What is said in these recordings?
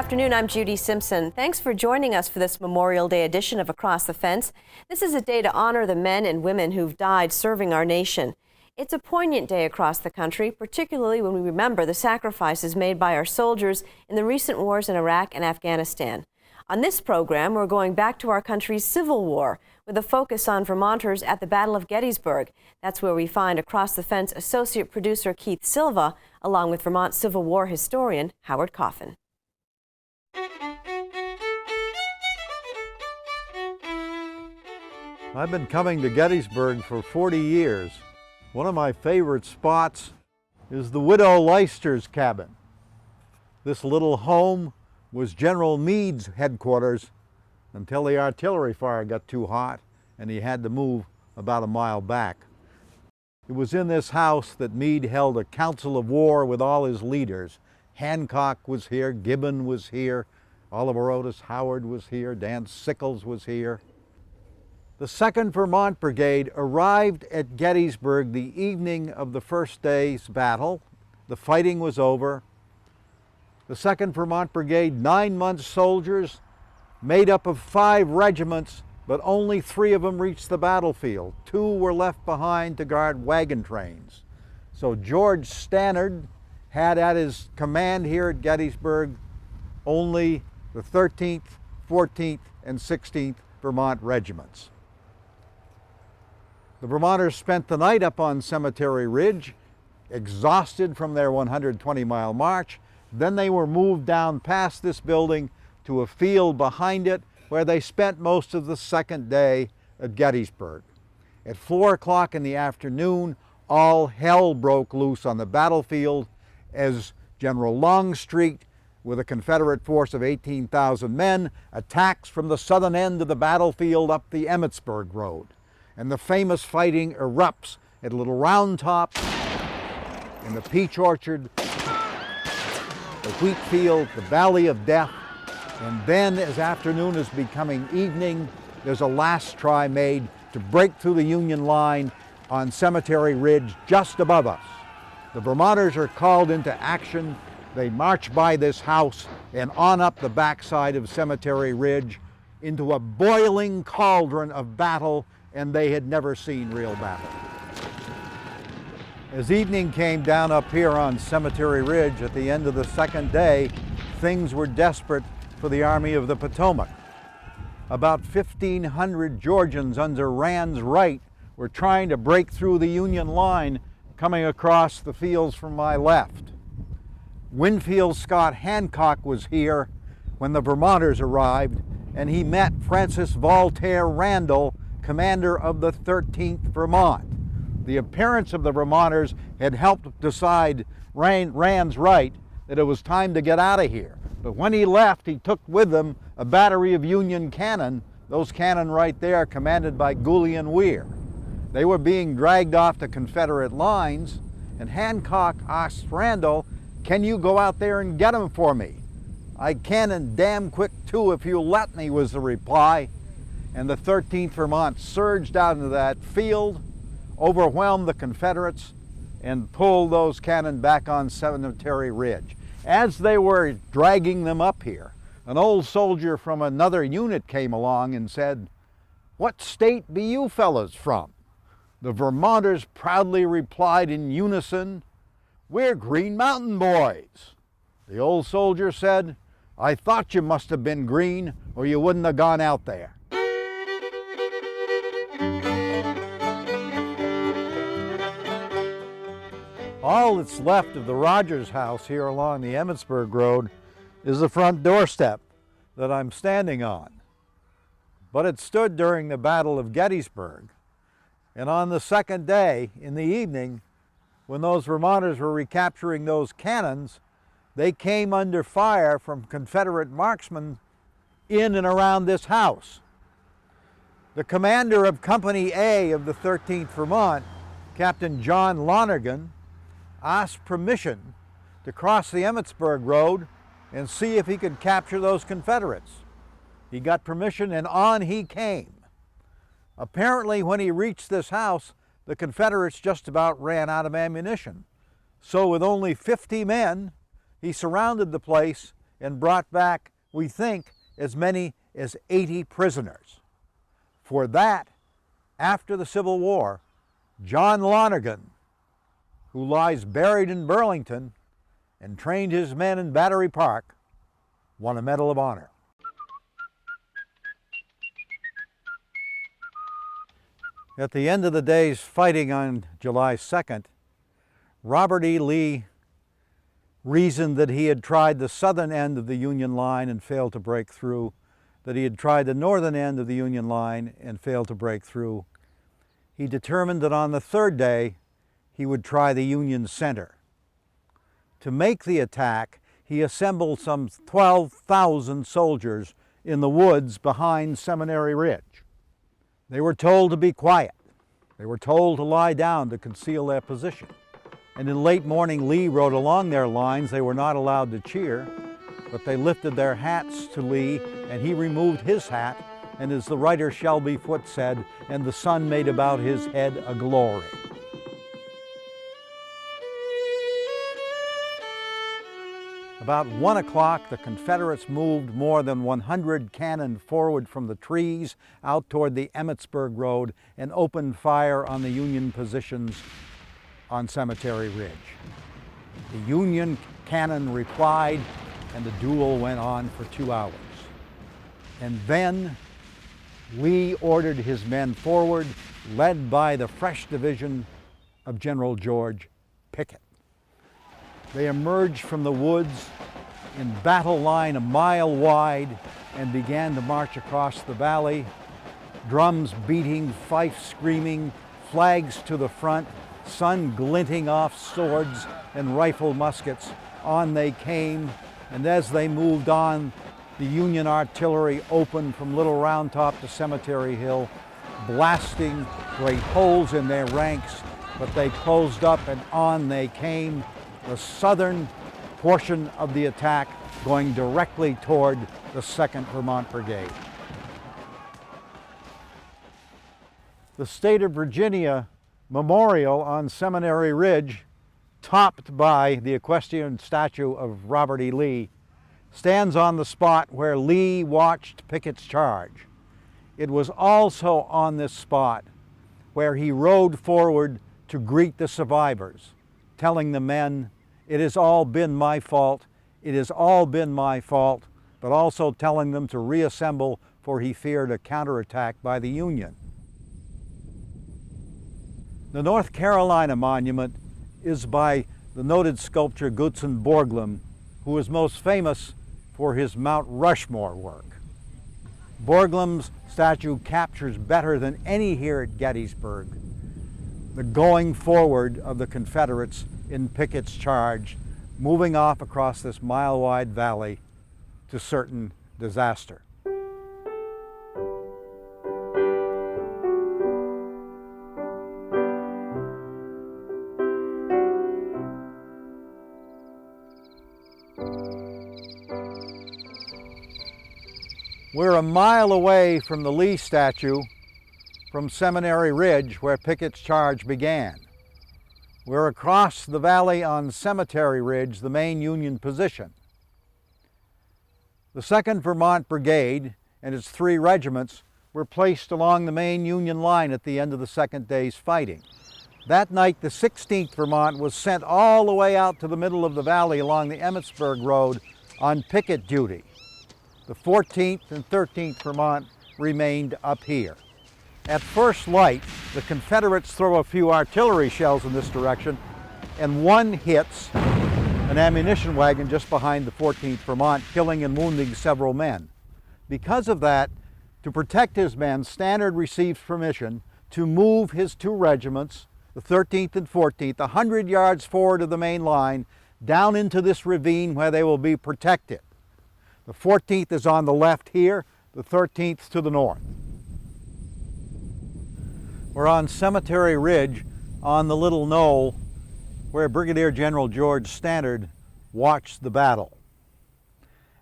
afternoon, I'm Judy Simpson. Thanks for joining us for this Memorial Day edition of Across the Fence. This is a day to honor the men and women who've died serving our nation. It's a poignant day across the country, particularly when we remember the sacrifices made by our soldiers in the recent wars in Iraq and Afghanistan. On this program, we're going back to our country's Civil War with a focus on Vermonters at the Battle of Gettysburg. That's where we find Across the Fence associate producer Keith Silva, along with Vermont Civil War historian Howard Coffin. I've been coming to Gettysburg for 40 years. One of my favorite spots is the Widow Leicester's cabin. This little home was General Meade's headquarters until the artillery fire got too hot and he had to move about a mile back. It was in this house that Meade held a council of war with all his leaders. Hancock was here, Gibbon was here, Oliver Otis Howard was here, Dan Sickles was here. The 2nd Vermont Brigade arrived at Gettysburg the evening of the first day's battle. The fighting was over. The 2nd Vermont Brigade, 9-month soldiers, made up of 5 regiments, but only 3 of them reached the battlefield. 2 were left behind to guard wagon trains. So George Stannard had at his command here at Gettysburg only the 13th, 14th, and 16th Vermont regiments. The Vermonters spent the night up on Cemetery Ridge, exhausted from their 120-mile march. Then they were moved down past this building to a field behind it where they spent most of the second day at Gettysburg. At 4 o'clock in the afternoon, all hell broke loose on the battlefield as General Longstreet, with a Confederate force of 18,000 men, attacks from the southern end of the battlefield up the Emmitsburg Road. And the famous fighting erupts at Little Round Top, in the Peach Orchard, the wheat field, the Valley of Death. And then, as afternoon is becoming evening, there's a last try made to break through the Union line on Cemetery Ridge just above us. The Vermonters are called into action. They march by this house and on up the backside of Cemetery Ridge into a boiling cauldron of battle, and they had never seen real battle. As evening came down up here on Cemetery Ridge at the end of the second day, things were desperate for the Army of the Potomac. About 1,500 Georgians under Rand's right were trying to break through the Union line coming across the fields from my left. Winfield Scott Hancock was here when the Vermonters arrived, and he met Francis Voltaire Randall, commander of the 13th Vermont. The appearance of the Vermonters had helped decide Rand's right that it was time to get out of here. But when he left, he took with him a battery of Union cannon, those cannon right there commanded by Goulian Weir. They were being dragged off the Confederate lines, and Hancock asked Randall, "Can you go out there and get them for me?" "I can, and damn quick too if you let me," was the reply. And the 13th Vermont surged out into that field, overwhelmed the Confederates, and pulled those cannon back on Cemetery Ridge. As they were dragging them up here, an old soldier from another unit came along and said, "What state be you fellas from?" The Vermonters proudly replied in unison, "We're Green Mountain boys." The old soldier said, "I thought you must have been green or you wouldn't have gone out there." All that's left of the Rogers house here along the Emmitsburg Road is the front doorstep that I'm standing on. But it stood during the Battle of Gettysburg. And on the second day, in the evening, when those Vermonters were recapturing those cannons, they came under fire from Confederate marksmen in and around this house. The commander of Company A of the 13th Vermont, Captain John Lonergan, asked permission to cross the Emmitsburg Road and see if he could capture those Confederates. He got permission and on he came. Apparently when he reached this house, the Confederates just about ran out of ammunition. So with only 50 men, he surrounded the place and brought back, we think, as many as 80 prisoners. For that, after the Civil War, John Lonergan, who lies buried in Burlington and trained his men in Battery Park, won a Medal of Honor. At the end of the day's fighting on July 2nd, Robert E. Lee reasoned that he had tried the southern end of the Union line and failed to break through, that he had tried the northern end of the Union line and failed to break through. He determined that on the third day, he would try the Union center. To make the attack, he assembled some 12,000 soldiers in the woods behind Seminary Ridge. They were told to be quiet. They were told to lie down to conceal their position. And in late morning, Lee rode along their lines. They were not allowed to cheer, but they lifted their hats to Lee, and he removed his hat, and as the writer Shelby Foote said, and the sun made about his head a glory. About 1 o'clock, the Confederates moved more than 100 cannon forward from the trees out toward the Emmitsburg Road and opened fire on the Union positions on Cemetery Ridge. The Union cannon replied, and the duel went on for 2 hours. And then Lee ordered his men forward, led by the fresh division of General George Pickett. They emerged from the woods in battle line a mile wide and began to march across the valley, drums beating, fifes screaming, flags to the front, sun glinting off swords and rifle muskets. On they came, and as they moved on, the Union artillery opened from Little Round Top to Cemetery Hill, blasting great holes in their ranks, but they closed up and on they came, the southern portion of the attack going directly toward the 2nd Vermont Brigade. The state of Virginia memorial on Seminary Ridge, topped by the equestrian statue of Robert E. Lee, stands on the spot where Lee watched Pickett's charge. It was also on this spot where he rode forward to greet the survivors, telling the men, "It has all been my fault, it has all been my fault," but also telling them to reassemble, for he feared a counterattack by the Union. The North Carolina monument is by the noted sculptor Gutzon Borglum, who is most famous for his Mount Rushmore work. Borglum's statue captures better than any here at Gettysburg the going forward of the Confederates in Pickett's charge, moving off across this mile-wide valley to certain disaster. We're a mile away from the Lee statue from Seminary Ridge, where Pickett's charge began. We're across the valley on Cemetery Ridge, the main Union position. The 2nd Vermont Brigade and its 3 regiments were placed along the main Union line at the end of the second day's fighting. That night, the 16th Vermont was sent all the way out to the middle of the valley along the Emmitsburg Road on picket duty. The 14th and 13th Vermont remained up here. At first light, the Confederates throw a few artillery shells in this direction, and one hits an ammunition wagon just behind the 14th Vermont, killing and wounding several men. Because of that, to protect his men, Stannard receives permission to move his 2 regiments, the 13th and 14th, 100 yards forward of the main line, down into this ravine where they will be protected. The 14th is on the left here, the 13th to the north. We're on Cemetery Ridge on the little knoll where Brigadier General George Stannard watched the battle.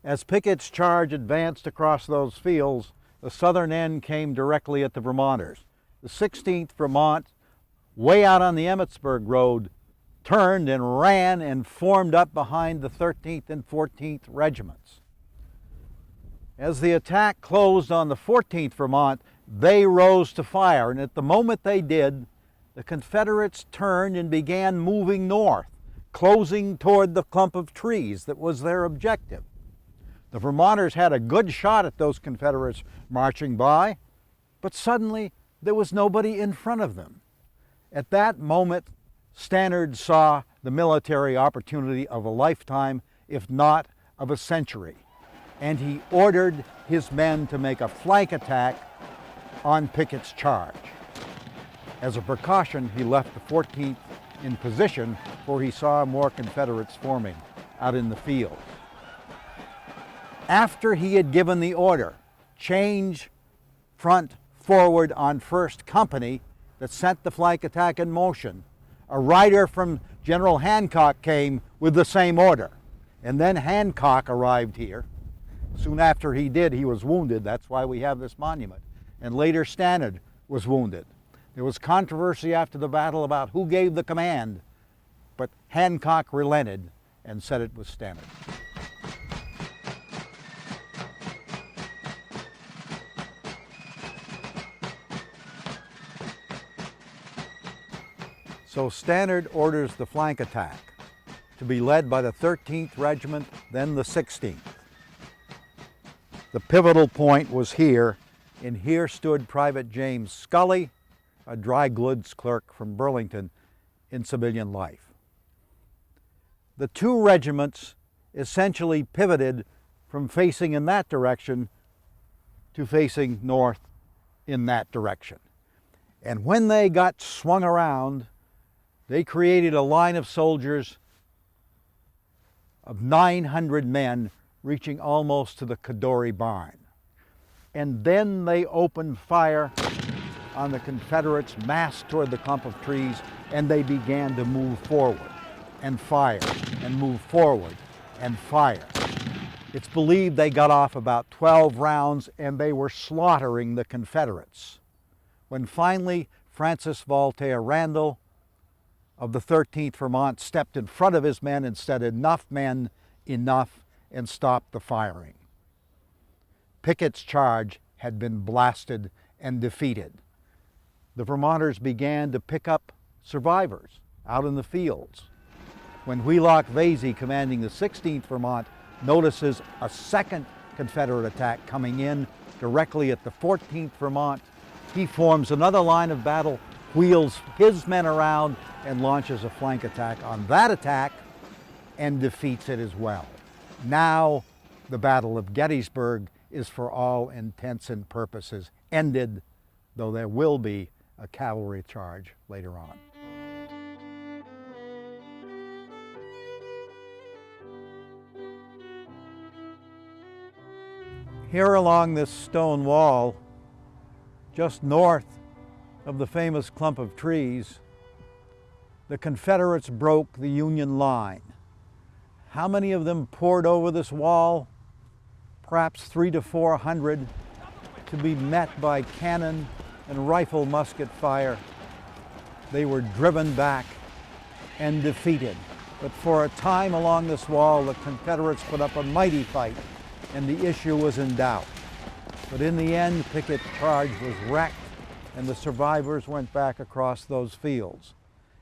As Pickett's charge advanced across those fields, the southern end came directly at the Vermonters. The 16th Vermont, way out on the Emmitsburg Road, turned and ran and formed up behind the 13th and 14th regiments. As the attack closed on the 14th Vermont, they rose to fire, and at the moment they did, the Confederates turned and began moving north, closing toward the clump of trees that was their objective. The Vermonters had a good shot at those Confederates marching by, but suddenly there was nobody in front of them. At that moment, Stannard saw the military opportunity of a lifetime, if not of a century, and he ordered his men to make a flank attack on Pickett's charge. As a precaution, he left the 14th in position, for he saw more Confederates forming out in the field. After he had given the order, change front forward on 1st Company that sent the flank attack in motion, a rider from General Hancock came with the same order. And then Hancock arrived here. Soon after he did, he was wounded. That's why we have this monument. And later Stannard was wounded. There was controversy after the battle about who gave the command, but Hancock relented and said it was Stannard. So Stannard orders the flank attack to be led by the 13th Regiment, then the 16th. The pivotal point was here, and here stood Private James Scully, a dry goods clerk from Burlington, in civilian life. The two regiments essentially pivoted from facing in that direction to facing north in that direction. And when they got swung around, they created a line of soldiers of 900 men reaching almost to the Cadore barn. And then they opened fire on the Confederates massed toward the clump of trees, and they began to move forward and fire and move forward and fire. It's believed they got off about 12 rounds, and they were slaughtering the Confederates. When finally Francis Voltaire Randall of the 13th Vermont stepped in front of his men and said, "Enough men, enough," and stopped the firing. Pickett's charge had been blasted and defeated. The Vermonters began to pick up survivors out in the fields. When Wheelock Vasey, commanding the 16th Vermont, notices a second Confederate attack coming in directly at the 14th Vermont, he forms another line of battle, wheels his men around, and launches a flank attack on that attack and defeats it as well. Now the Battle of Gettysburg is for all intents and purposes ended, though there will be a cavalry charge later on. Here along this stone wall, just north of the famous clump of trees, the Confederates broke the Union line. How many of them poured over this wall? Perhaps 300 to 400, to be met by cannon and rifle musket fire. They were driven back and defeated. But for a time along this wall, the Confederates put up a mighty fight, and the issue was in doubt. But in the end, Pickett's charge was wrecked, and the survivors went back across those fields.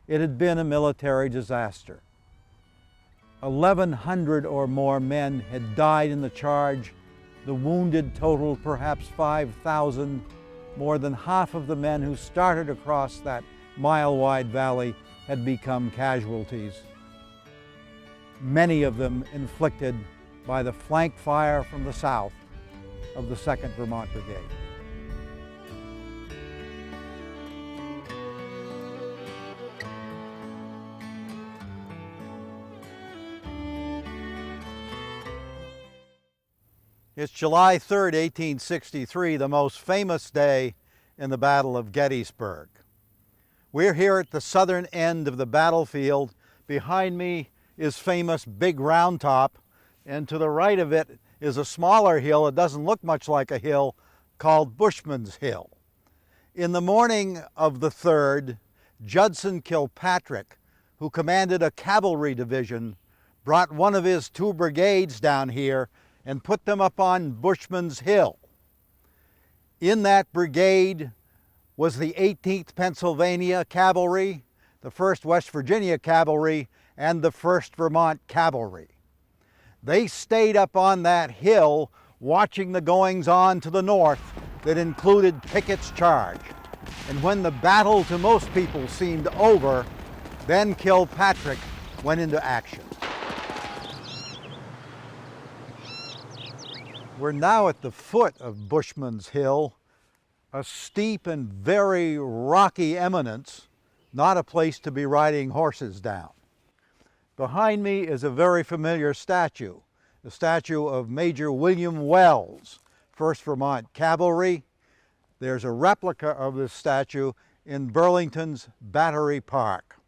It had been a military disaster. 1,100 or more men had died in the charge. The wounded totaled perhaps 5,000. More than half of the men who started across that mile-wide valley had become casualties, many of them inflicted by the flank fire from the south of the 2nd Vermont Brigade. It's July 3rd, 1863, the most famous day in the Battle of Gettysburg. We're here at the southern end of the battlefield. Behind me is famous Big Round Top, and to the right of it is a smaller hill. It doesn't look much like a hill, called Bushman's Hill. In the morning of the 3rd, Judson Kilpatrick, who commanded a cavalry division, brought one of his 2 brigades down here and put them up on Bushman's Hill. In that brigade was the 18th Pennsylvania Cavalry, the 1st West Virginia Cavalry, and the 1st Vermont Cavalry. They stayed up on that hill watching the goings-on to the north that included Pickett's charge. And when the battle to most people seemed over, then Kilpatrick went into action. We're now at the foot of Bushman's Hill, a steep and very rocky eminence, not a place to be riding horses down. Behind me is a very familiar statue, the statue of Major William Wells, 1st Vermont Cavalry. There's a replica of this statue in Burlington's Battery Park.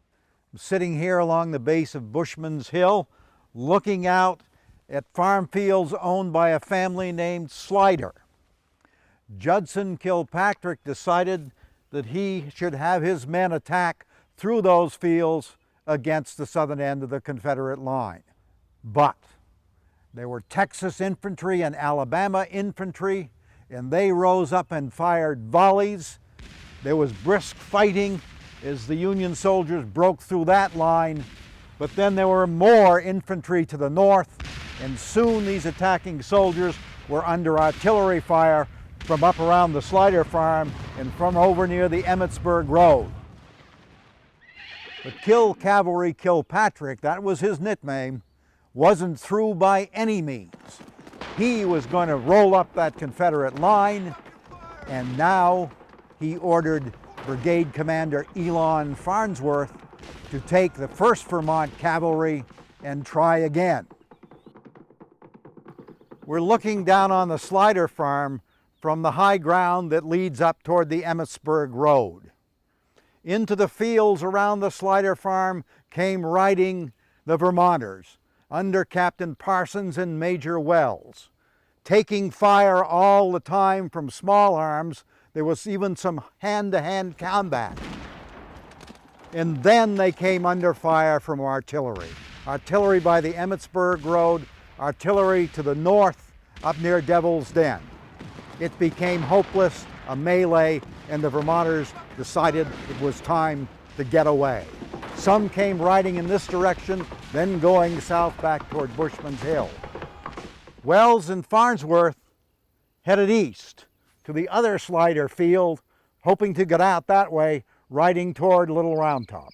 I'm sitting here along the base of Bushman's Hill, looking out at farm fields owned by a family named Slider. Judson Kilpatrick decided that he should have his men attack through those fields against the southern end of the Confederate line. But there were Texas infantry and Alabama infantry, and they rose up and fired volleys. There was brisk fighting as the Union soldiers broke through that line, but then there were more infantry to the north, and soon these attacking soldiers were under artillery fire from up around the Slider farm and from over near the Emmitsburg Road. But Cavalry Kilpatrick, that was his nickname, wasn't through by any means. He was going to roll up that Confederate line, and now he ordered Brigade Commander Elon Farnsworth to take the 1st Vermont Cavalry and try again. We're looking down on the Slider farm from the high ground that leads up toward the Emmitsburg Road. Into the fields around the Slider farm came riding the Vermonters under Captain Parsons and Major Wells, taking fire all the time from small arms. There was even some hand-to-hand combat. And then they came under fire from artillery. Artillery by the Emmitsburg Road, artillery to the north up near Devil's Den. It became hopeless, a melee, and the Vermonters decided it was time to get away. Some came riding in this direction, then going south back toward Bushman's Hill. Wells and Farnsworth headed east to the other Slider field, hoping to get out that way, riding toward Little Round Top.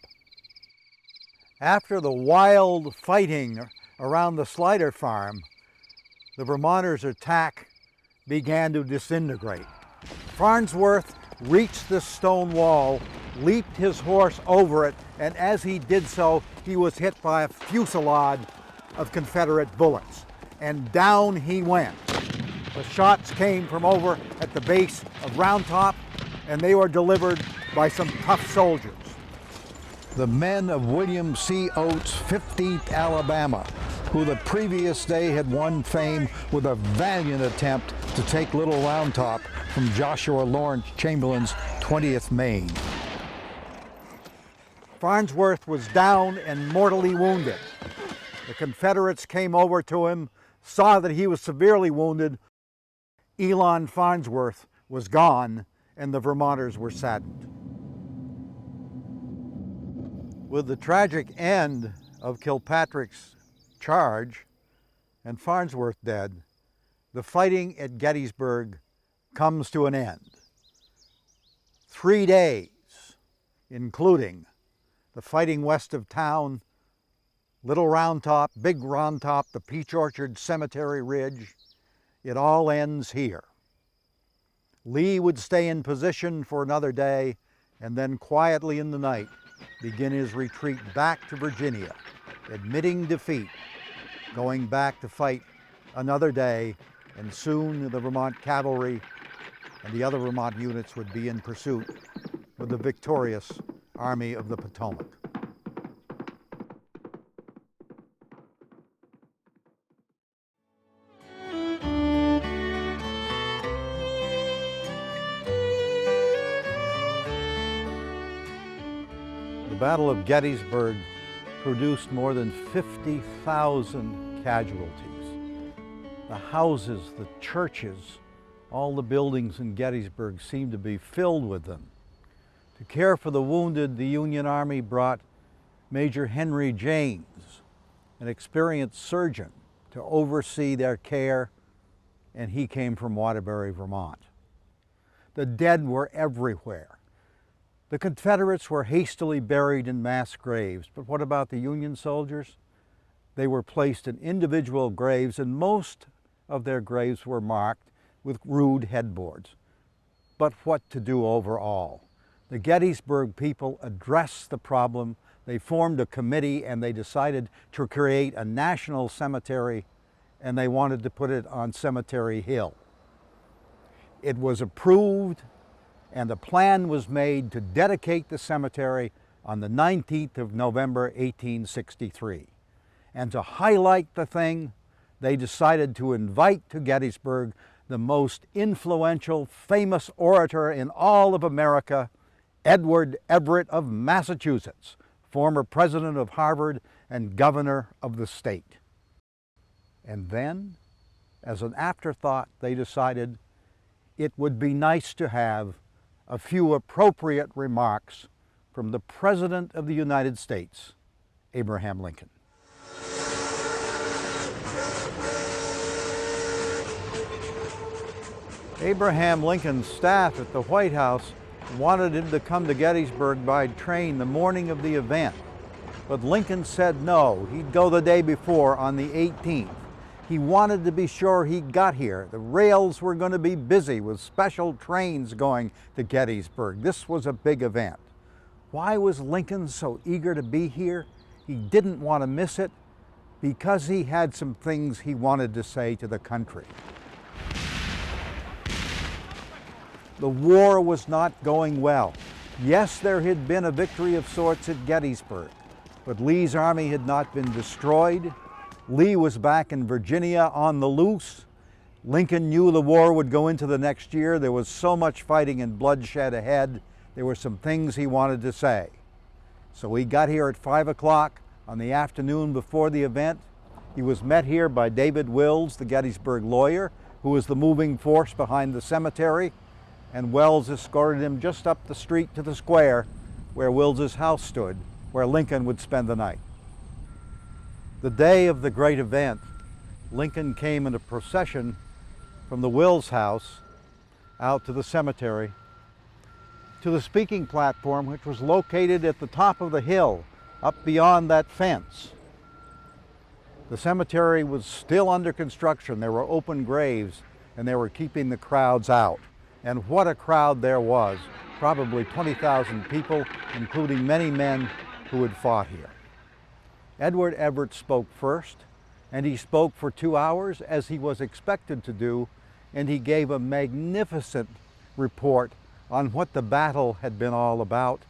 After the wild fighting around the Slider farm, the Vermonters' attack began to disintegrate. Farnsworth reached this stone wall, leaped his horse over it, and as he did so, he was hit by a fusillade of Confederate bullets, and down he went. The shots came from over at the base of Round Top, and they were delivered by some tough soldiers. The men of William C. Oates' 15th Alabama, who the previous day had won fame with a valiant attempt to take Little Round Top from Joshua Lawrence Chamberlain's 20th Maine. Farnsworth was down and mortally wounded. The Confederates came over to him, saw that he was severely wounded. Elon Farnsworth was gone, and the Vermonters were saddened. With the tragic end of Kilpatrick's charge and Farnsworth dead, the fighting at Gettysburg comes to an end. 3 days, including the fighting west of town, Little Round Top, Big Round Top, the Peach Orchard Cemetery Ridge, it all ends here. Lee would stay in position for another day and then quietly in the night begin his retreat back to Virginia, admitting defeat, going back to fight another day, and soon the Vermont cavalry and the other Vermont units would be in pursuit with the victorious Army of the Potomac. The Battle of Gettysburg produced more than 50,000 casualties. The houses, the churches, all the buildings in Gettysburg seemed to be filled with them. To care for the wounded, the Union Army brought Major Henry James, an experienced surgeon, to oversee their care, and he came from Waterbury, Vermont. The dead were everywhere. The Confederates were hastily buried in mass graves, but what about the Union soldiers? They were placed in individual graves, and most of their graves were marked with rude headboards. But what to do overall? The Gettysburg people addressed the problem. They formed a committee and they decided to create a national cemetery, and they wanted to put it on Cemetery Hill. It was approved, and the plan was made to dedicate the cemetery on the 19th of November, 1863. And to highlight the thing, they decided to invite to Gettysburg the most influential, famous orator in all of America, Edward Everett of Massachusetts, former president of Harvard and governor of the state. And then, as an afterthought, they decided it would be nice to have a few appropriate remarks from the President of the United States, Abraham Lincoln. Abraham Lincoln's staff at the White House wanted him to come to Gettysburg by train the morning of the event. But Lincoln said no, he'd go the day before on the 18th. He wanted to be sure he got here. The rails were going to be busy with special trains going to Gettysburg. This was a big event. Why was Lincoln so eager to be here? He didn't want to miss it because he had some things he wanted to say to the country. The war was not going well. Yes, there had been a victory of sorts at Gettysburg, but Lee's army had not been destroyed. Lee was back in Virginia on the loose. Lincoln knew the war would go into the next year. There was so much fighting and bloodshed ahead. There were some things he wanted to say. So he got here at 5 o'clock on the afternoon before the event. He was met here by David Wills, the Gettysburg lawyer, who was the moving force behind the cemetery. And Wells escorted him just up the street to the square where Wills's house stood, where Lincoln would spend the night. The day of the great event, Lincoln came in a procession from the Wills house out to the cemetery to the speaking platform, which was located at the top of the hill up beyond that fence. The cemetery was still under construction. There were open graves and they were keeping the crowds out. And what a crowd there was, probably 20,000 people, including many men who had fought here. Edward Everett spoke first, and he spoke for 2 hours as he was expected to do, and he gave a magnificent report on what the battle had been all about,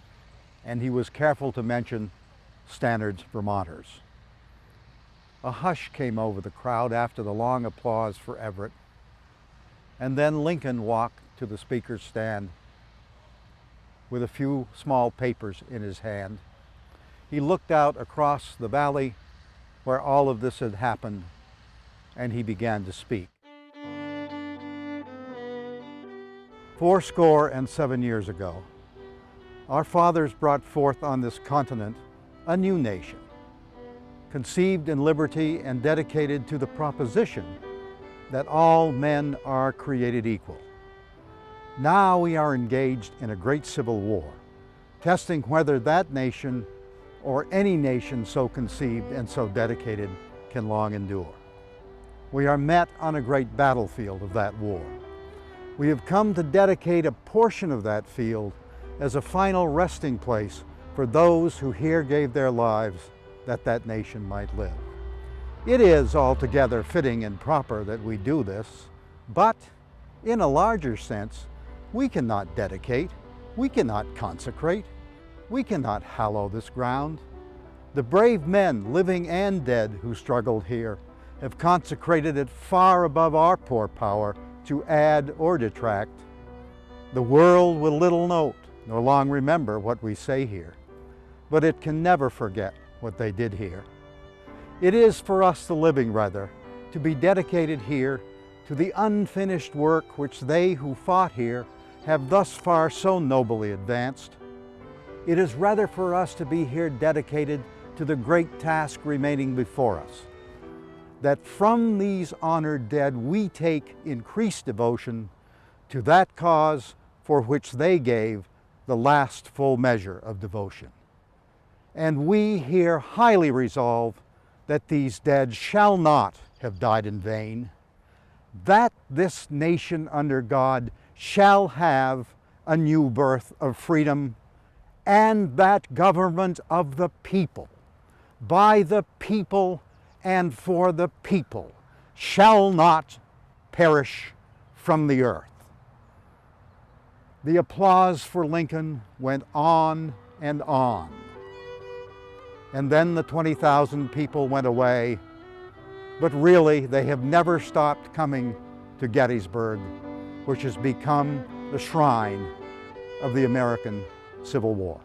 and he was careful to mention Stannard's Vermonters. A hush came over the crowd after the long applause for Everett, and then Lincoln walked to the speaker's stand with a few small papers in his hand. He looked out across the valley where all of this had happened, and he began to speak. 77 years ago, our fathers brought forth on this continent a new nation, conceived in liberty and dedicated to the proposition that all men are created equal. Now we are engaged in a great civil war, testing whether that nation or any nation so conceived and so dedicated can long endure. We are met on a great battlefield of that war. We have come to dedicate a portion of that field as a final resting place for those who here gave their lives that that nation might live. It is altogether fitting and proper that we do this, but in a larger sense, we cannot dedicate, we cannot consecrate, we cannot hallow this ground. The brave men, living and dead, who struggled here have consecrated it far above our poor power to add or detract. The world will little note nor long remember what we say here, but it can never forget what they did here. It is for us, the living, rather, to be dedicated here to the unfinished work which they who fought here have thus far so nobly advanced. It is rather for us to be here dedicated to the great task remaining before us, that from these honored dead we take increased devotion to that cause for which they gave the last full measure of devotion. And we here highly resolve that these dead shall not have died in vain, that this nation under God shall have a new birth of freedom, and that government of the people, by the people and for the people, shall not perish from the earth. The applause for Lincoln went on and on. And then the 20,000 people went away, but really they have never stopped coming to Gettysburg, which has become the shrine of the American Civil War.